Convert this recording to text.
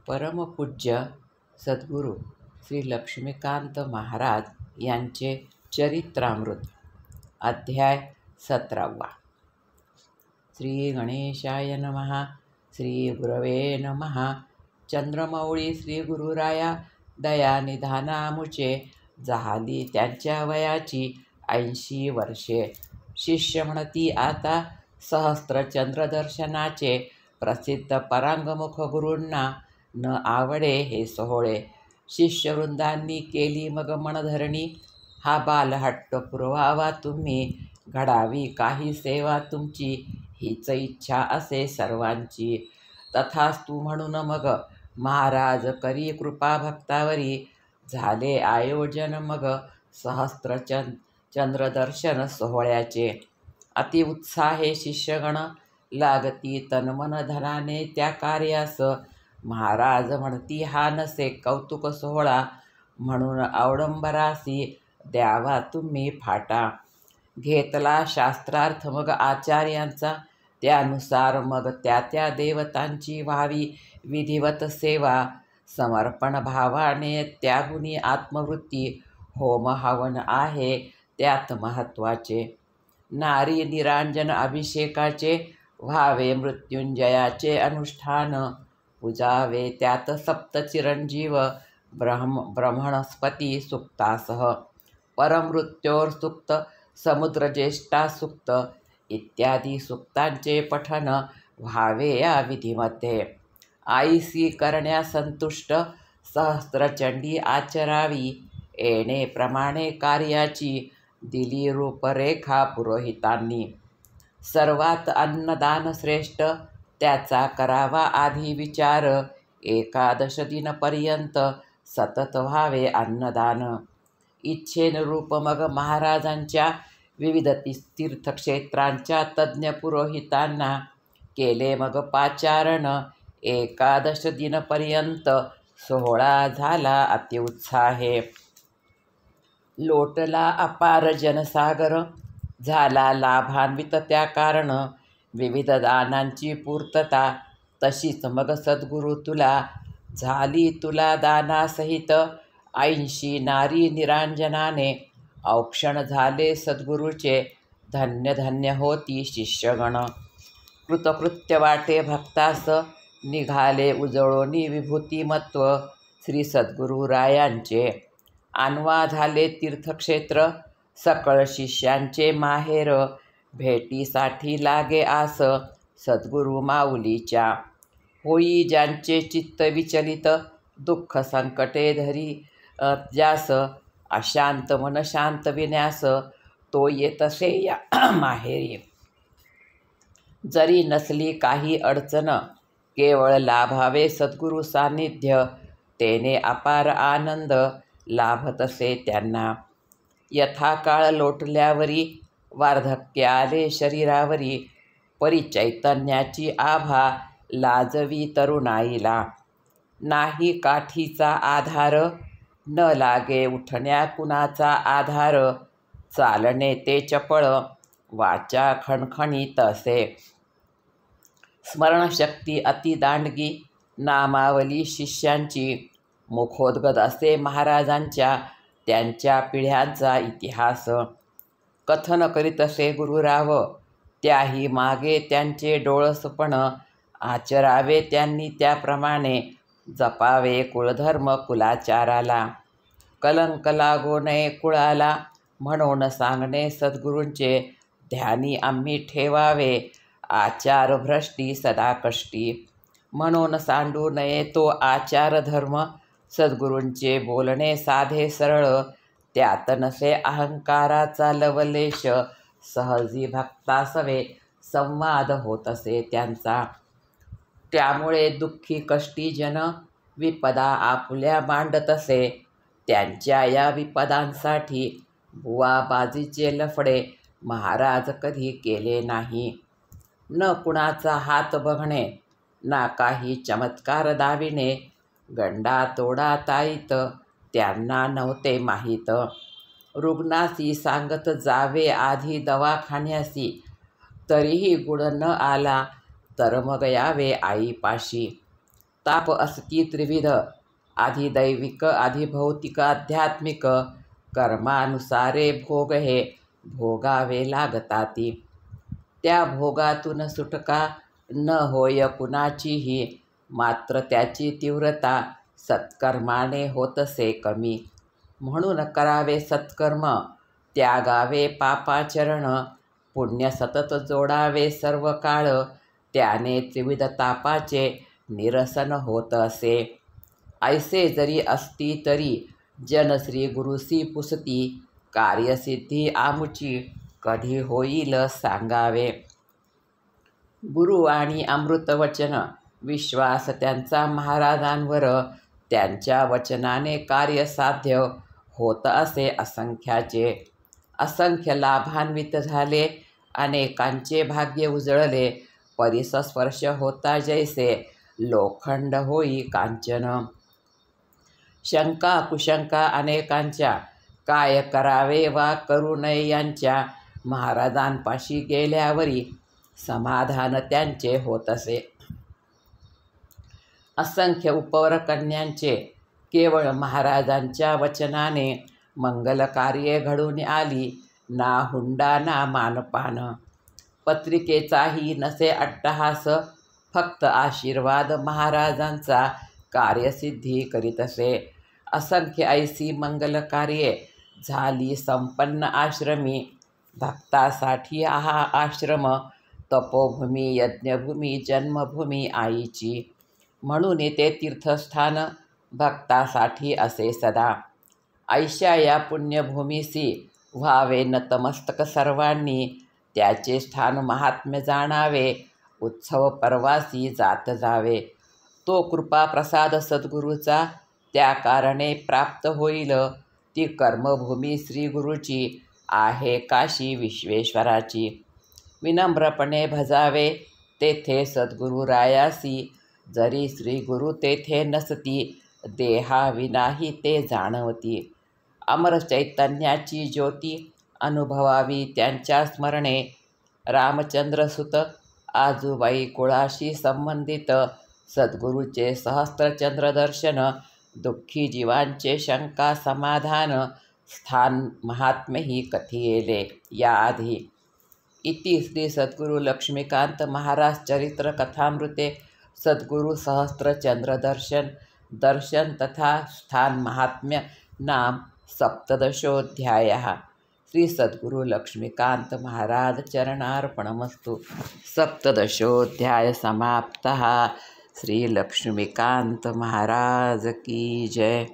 परमपूज्य सद्गुरू श्री लक्ष्मीकांत महाराज यांचे चरित्रामृत. अध्याय 17. श्री गणेशाय नमः. श्री गुरवे नमः. चंद्रमौळी श्री गुरुराया दयानिधानामुचे. झाली त्यांच्या वयाची 80 वर्षे. शिष्य म्हणती आता सहस्त्रचंद्रदर्शनाचे. प्रसिद्ध परांगमुख गुरूंना न आवडे हे सोहळे. शिष्यवृंदांनी केली मग मनधरणी. हा बालहट्ट पुरवावा तुम्ही. घडावी काही सेवा तुमची. हीच इच्छा असे सर्वांची. तथास्तु म्हणून मग महाराज करी कृपा भक्तावरी. झाले आयोजन मग चंद्रदर्शन सोहळ्याचे. अति उत्साहे शिष्यगण. लागती तनमन धनाने त्या कार्यास. महाराज म्हणती हा नसे कौतुक सोहळा. म्हणून अवडंबरासी द्यावा तुम्ही फाटा. घेतला शास्त्रार्थ मग आचार्यांचा. त्यानुसार मग त्या देवतांची व्हावी विधिवत सेवा. समर्पण भावाने त्यागुनी आत्मवृत्ती. होम हवन आहे त्यात महत्वाचे. नारी निरांजन अभिषेकाचे. व्हावे मृत्युंजयाचे अनुष्ठान. पूजावे त्यात सप्त चिरंजीव. ब्रह्मणस्पती सुक्तासह. परमृत्योर सुक्त. समुद्रज्येष्ठा सुक्त. इत्यादी सुक्तांचे पठन व्हावे या विधीमध्ये. आईसी करण्या संतुष्ट. सहस्त्रचंडी आचरावी. येणे प्रमाणे कार्याची. दिली रूपरेखा पुरोहितांनी. सर्वात अन्नदान श्रेष्ठ. त्याचा करावा आधी विचार. 11 दिनपर्यंत सतत व्हावे अन्नदान. इच्छेनुरूप मग महाराजांच्या विविध तीर्थक्षेत्रांच्या तज्ज्ञ पुरोहितांना केले मग पाचारण. 11 दिनपर्यंत सोहळा झाला अतिउत्साहे. लोटला अपार जनसागर. झाला लाभान्वित त्या कारण. विविध दानांची पूर्तता. तशीच मग सद्गुरु तुला. झाली तुला दानासहित. 80 नारी निरांजनाने. औक्षण झाले सद्गुरूचे. धन्य धन्य होती शिष्यगण. कृतकृत्य वाटे भक्तास. निघाले उजळोनी विभूतिमत्व. श्री सद्गुरुरायांचे. आन्वा झाले तीर्थक्षेत्र. सकळ शिष्यांचे माहेर. भेटीसाठी लागे आस. सद्गुरु माऊलीच्या. होई ज्यांचे चित्त विचलित. दुःख संकटे धरी ज्यास. अशांत मन शांत विन्यास. तो येतसे या माहेरी. जरी नसली काही अडचण. केवळ लाभावे सद्गुरु सान्निध्य. तेने अपार आनंद लाभतसे त्यांना. यथाकाळ लोटल्यावरी. वार्धक्य आले शरीरावरी. परिचैतन्याची आभा लाजवी तरुणाईला. नाही काठीचा आधार. न लागे उठण्या कुणाचा आधार. चालणे ते चपळ. वाचा खणखणीत असे. स्मरणशक्ती अति दांडगी. नामावली शिष्यांची. मुखोद्गत असे महाराजांच्या. त्यांच्या पिढ्यांचा इतिहास. कथन करीत असे गुरुराव. त्याही मागे त्यांचे डोळसपण. आचरावे त्यांनी त्याप्रमाणे. जपावे कुळधर्म कुलाचाराला. कलंक लागो नये कुळाला. म्हणून सांगणे सद्गुरूंचे. ध्यानी आम्ही ठेवावे. आचार भ्रष्टी सदा कष्टी. म्हणून सांडू नये तो आचार धर्म. सद्गुरूंचे बोलणे साधे सरळ. त्यात नसे अहंकाराचा लवलेश. सहजी भक्तासवे संवाद होत असे त्यांचा. त्यामुळे दुःखी कष्टी जन. विपदा आपुल्या मांडत असे. त्यांच्या या विपदांसाठी बुवाबाजीचे लफडे महाराज कधी केले नाही. न कुणाचा हात बघणे. ना काही चमत्कार दाविणे. गंडा तोडा ताईत त्यांना नव्हते माहीत. रुग्णासी सांगत जावे आधी दवाखान्यासी. तरीही गुण न आला तर मग यावे आईपाशी. ताप असती त्रिविध, आधिदैविक आधिभौतिक आध्यात्मिक, कर्मानुसारे भोग हे भोगावे लागताती. त्या भोगातून सुटका न होय कुणाचीही, मात्र त्याची तीव्रता सत्कर्माने होतसे कमी. म्हणून करावे सत्कर्म, त्यागावे पापाचरण, पुण्य सतत जोडावे सर्व काळ, त्याने त्रिविध तापाचे निरसन होत असे. ऐसे जरी असती तरी जन श्री गुरुसी पुसती, कार्यसिद्धी आमुची कधी होईल सांगावे. गुरु आणि अमृतवचन विश्वास त्यांचा महाराजांवर, त्यांच्या वचनाने कार्य साध्य होत असे असंख्याचे. असंख्य लाभान्वित झाले, अनेकांचे भाग्य उजळले, परिसस्पर्श होता जैसे लोखंड होई कांचन. शंका कुशंका अनेकांच्या, काय करावे वा करू नये यांच्या, महाराजांपाशी गेल्यावरी समाधान त्यांचे होत असे. असंख्य उपवर कन्यांचे केवळ महाराजांच्या वचनाने मंगलकार्ये घडून आली, ना हुंडा ना मानपान. पत्रिकेचाही नसे अट्टहास, फक्त आशीर्वाद महाराजांचा कार्यसिद्धी करीत असे. असंख्य ऐसी मंगलकार्ये झाली संपन्न आश्रमी, भक्तासाठी हा आश्रम तपोभूमी यज्ञभूमी जन्मभूमी आईची. म्हणून ते तीर्थस्थान भक्तासाठी असे सदा. ऐशा या पुण्यभूमीसी व्हावे नतमस्तक सर्वांनी, त्याचे स्थान महात्म्य जाणावे, उत्सव पर्वासी जात जावे. तो कृपा प्रसाद सद्गुरूचा त्या कारणे प्राप्त होईल, ती कर्मभूमी श्री गुरुची आहे काशी विश्वेश्वराची. विनम्रपणे भजावे तेथे सद्गुरुरायासी, जरी श्री गुरु तेथे नसती, देहाविनाही ते जाणवती. अमर चैतन्याची ज्योती अनुभवावी त्यांच्या स्मरणे, रामचंद्रसुत आजूबाई कुळाशी संबंधित, सद्गुरूचे सहस्त्रचंद्र दर्शन, दुःखी जीवांचे शंका समाधान, स्थान महात्म्यही कथियेले याआधी. इति श्री सद्गुरु लक्ष्मीकांत महाराज चरित्र कथामृते सद्गुरु सहस्त्रचंद्र दर्शन दर्शन तथा स्थान महात्म्य नाम सप्तदशोऽध्यायः. श्री सद्गुरु लक्ष्मीकांत महाराज चरणार्पणमस्तु. सप्तदशोऽध्याय समाप्तः. श्री लक्ष्मीकांत महाराज की जय.